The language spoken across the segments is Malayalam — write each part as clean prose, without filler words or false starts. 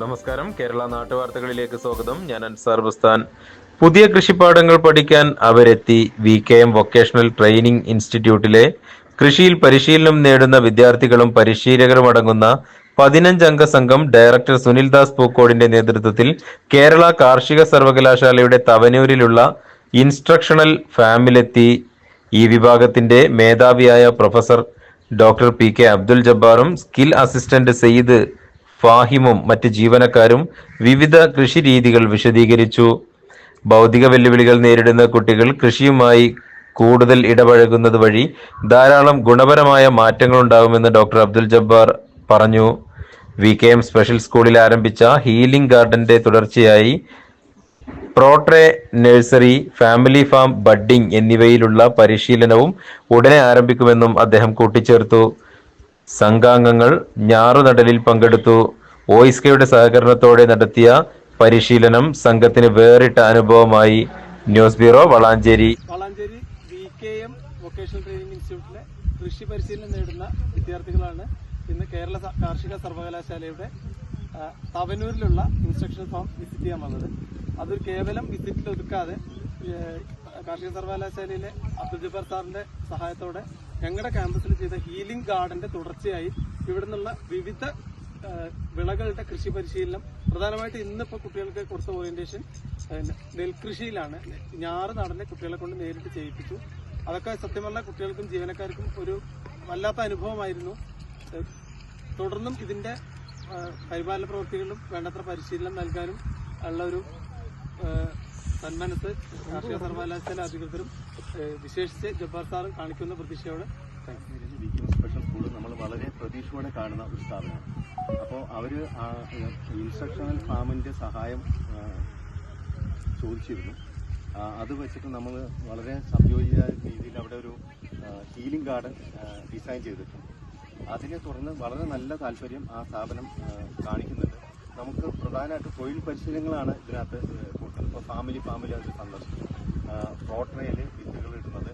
നമസ്കാരം. കേരള നാട്ടുവാർത്തകളിലേക്ക് സ്വാഗതം. ഞാൻ അൻസാർ ബുസ്താൻ. പുതിയ കൃഷിപ്പാഠങ്ങൾ പഠിക്കാൻ അവരെത്തി. VKM വൊക്കേഷണൽ ട്രെയിനിംഗ് ഇൻസ്റ്റിറ്റ്യൂട്ടിലെ കൃഷിയിൽ പരിശീലനം നേടുന്ന വിദ്യാർത്ഥികളും പരിശീലകരും അടങ്ങുന്ന 15-അംഗ സംഘം ഡയറക്ടർ സുനിൽദാസ് പൂക്കോടിന്റെ നേതൃത്വത്തിൽ കേരള കാർഷിക സർവകലാശാലയുടെ തവനൂരിലുള്ള ഇൻസ്ട്രക്ഷണൽ ഫാമിലെത്തി. ഈ വിഭാഗത്തിന്റെ മേധാവിയായ പ്രൊഫസർ ഡോക്ടർ PK അബ്ദുൽ ജബ്ബാറും സ്കിൽ അസിസ്റ്റന്റ് സെയ്ദ് ഫാഹിമും മറ്റ് ജീവനക്കാരും വിവിധ കൃഷി രീതികൾ വിശദീകരിച്ചു. ഭൗതിക വെല്ലുവിളികൾ നേരിടുന്ന കുട്ടികൾ കൃഷിയുമായി കൂടുതൽ ഇടപഴകുന്നത് വഴി ധാരാളം ഗുണപരമായ മാറ്റങ്ങൾ ഉണ്ടാകുമെന്ന് ഡോക്ടർ അബ്ദുൽ ജബ്ബാർ പറഞ്ഞു. VKM സ്പെഷ്യൽ സ്കൂളിൽ ആരംഭിച്ച ഹീലിംഗ് ഗാർഡന്റെ തുടർച്ചയായി protray nursery, family farm, budding എന്നിവയിലുള്ള പരിശീലനവും ഉടനെ ആരംഭിക്കുമെന്നും അദ്ദേഹം കൂട്ടിച്ചേർത്തു. സംഘാംഗങ്ങൾ ഞാറുനടലിൽ പങ്കെടുത്തു. OISKയുടെ സഹകരണത്തോടെ നടത്തിയ പരിശീലനം സംഘത്തിന് വേറിട്ട അനുഭവമായി. News bureau, Valanchery. VKM vocational training ഇൻസ്റ്റിറ്റ്യൂട്ടിലെ കൃഷി പരിശീലനം നേടുന്ന വിദ്യാർത്ഥികളാണ് ഇന്ന് കേരള കാർഷിക സർവകലാശാലയുടെ തവനൂരിലുള്ള ഇൻസ്ട്രക്ഷണൽ ഫാം വിസിറ്റ് ചെയ്യാൻ വന്നത്. അതൊരു കേവലം വിസിറ്റിൽ ഒതുക്കാതെ കാർഷിക സർവകലാശാലയിലെ അബ്ദുൽ ജബ്ബാർ സാറിന്റെ സഹായത്തോടെ ഞങ്ങളുടെ ക്യാമ്പസിൽ ചെയ്ത ഹീലിംഗ് ഗാർഡന്റെ തുടർച്ചയായി ഇവിടെ നിന്നുള്ള വിവിധ വിളകളുടെ കൃഷി പരിശീലനം, പ്രധാനമായിട്ട് ഇന്നിപ്പോൾ കുട്ടികൾക്ക് കൊടുത്ത ഓറിയന്റേഷൻ നെൽകൃഷിയിലാണ്. ഞാറ് നടനെ കുട്ടികളെ കൊണ്ട് നേരിട്ട് ചെയ്യിപ്പിച്ചു. അതൊക്കെ സത്യം പറഞ്ഞാൽ കുട്ടികൾക്കും ജീവനക്കാർക്കും ഒരു വല്ലാത്ത അനുഭവമായിരുന്നു. തുടർന്നും ഇതിന്റെ പരിപാലന പ്രവൃത്തികളിലും വേണ്ടത്ര പരിശീലനം നൽകാനും ഉള്ള ഒരു സന്മനസ് കാർഷിക സർവകലാശാല അധികൃതരും വിശേഷിച്ച് ജബ്ബാർ സാറും കാണിക്കുന്ന പ്രതീക്ഷയോടെ VKM സ്പെഷ്യൽ സ്കൂൾ നമ്മൾ വളരെ പ്രതീക്ഷയോടെ കാണുന്ന ഒരു സ്ഥാപനമാണ്. അപ്പോൾ അവർ ഇൻസ്ട്രക്ഷണൽ ഫാമിൻ്റെ സഹായം ചോദിച്ചിരുന്നു. അത് വെച്ചിട്ട് നമ്മൾ വളരെ സംയോജിത രീതിയിൽ അവിടെ ഒരു ഹീലിംഗ് ഗാർഡൻ ഡിസൈൻ ചെയ്തിട്ടുണ്ട്. അതിനെ തുടർന്ന് വളരെ നല്ല താല്പര്യം ആ സ്ഥാപനം കാണിക്കുന്നുണ്ട്. നമുക്ക് പ്രധാനമായിട്ട് തൊഴിൽ പരിശീലനങ്ങളാണ് ഇതിനകത്ത് കൊടുക്കുന്നത്. ഇപ്പോൾ ഫാമിലി അത് സന്ദർശിക്കും, പ്രോട്രയിൽ വിത്തുകൾ ഇടുന്നത്,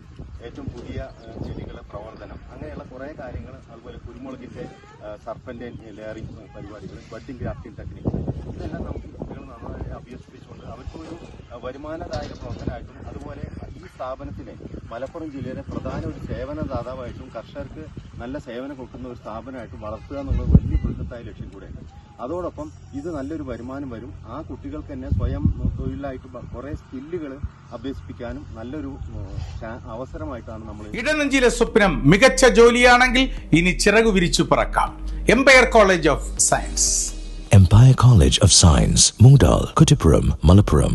ഏറ്റവും പുതിയ ചെടികളുടെ പ്രവർത്തനം, അങ്ങനെയുള്ള കുറേ കാര്യങ്ങൾ, അതുപോലെ കുരുമുളകിൻ്റെ സർപ്പൻ്റൈൻ ലെയറിംഗ് പരിപാടികൾ, ബഡ്ഡിംഗ് ഗ്രാഫ്റ്റിംഗ് ടെക്നിക്സ്, ഇതെല്ലാം നമുക്ക് കുട്ടികൾ നന്നായി അഭ്യസിപ്പിച്ചുകൊണ്ട് അവർക്കൊരു വരുമാനദായക പ്രവർത്തനമായിട്ടും അതുപോലെ ഈ സ്ഥാപനത്തിലെ മലപ്പുറം ജില്ലയിലെ പ്രധാന ഒരു സേവനദാതാവായിട്ടും കർഷകർക്ക് നല്ല സേവനം കൊടുക്കുന്ന ഒരു സ്ഥാപനമായിട്ടും വളർത്തുക എന്നുള്ളത് വലിയ ബൃഹത്തായ ലക്ഷ്യം കൂടെയാണ്. അതോടൊപ്പം ഇത് നല്ലൊരു വരുമാനം വരും. ആ കുട്ടികൾക്ക് തന്നെ സ്വയം തൊഴിലായിട്ട് കുറേ സ്കില്ലുകൾ അഭ്യസിപ്പിക്കാനും നല്ലൊരു അവസരമായിട്ടാണ് നമ്മൾ. ഇടനെഞ്ചിലെ സ്വപ്നം മികച്ച ജോലിയാണെങ്കിൽ ഇനി ചിറകു വിരിച്ചു പറക്കാം. Empire College of Science. Empire College of Science, Moondal, Kuttipuram, Malappuram.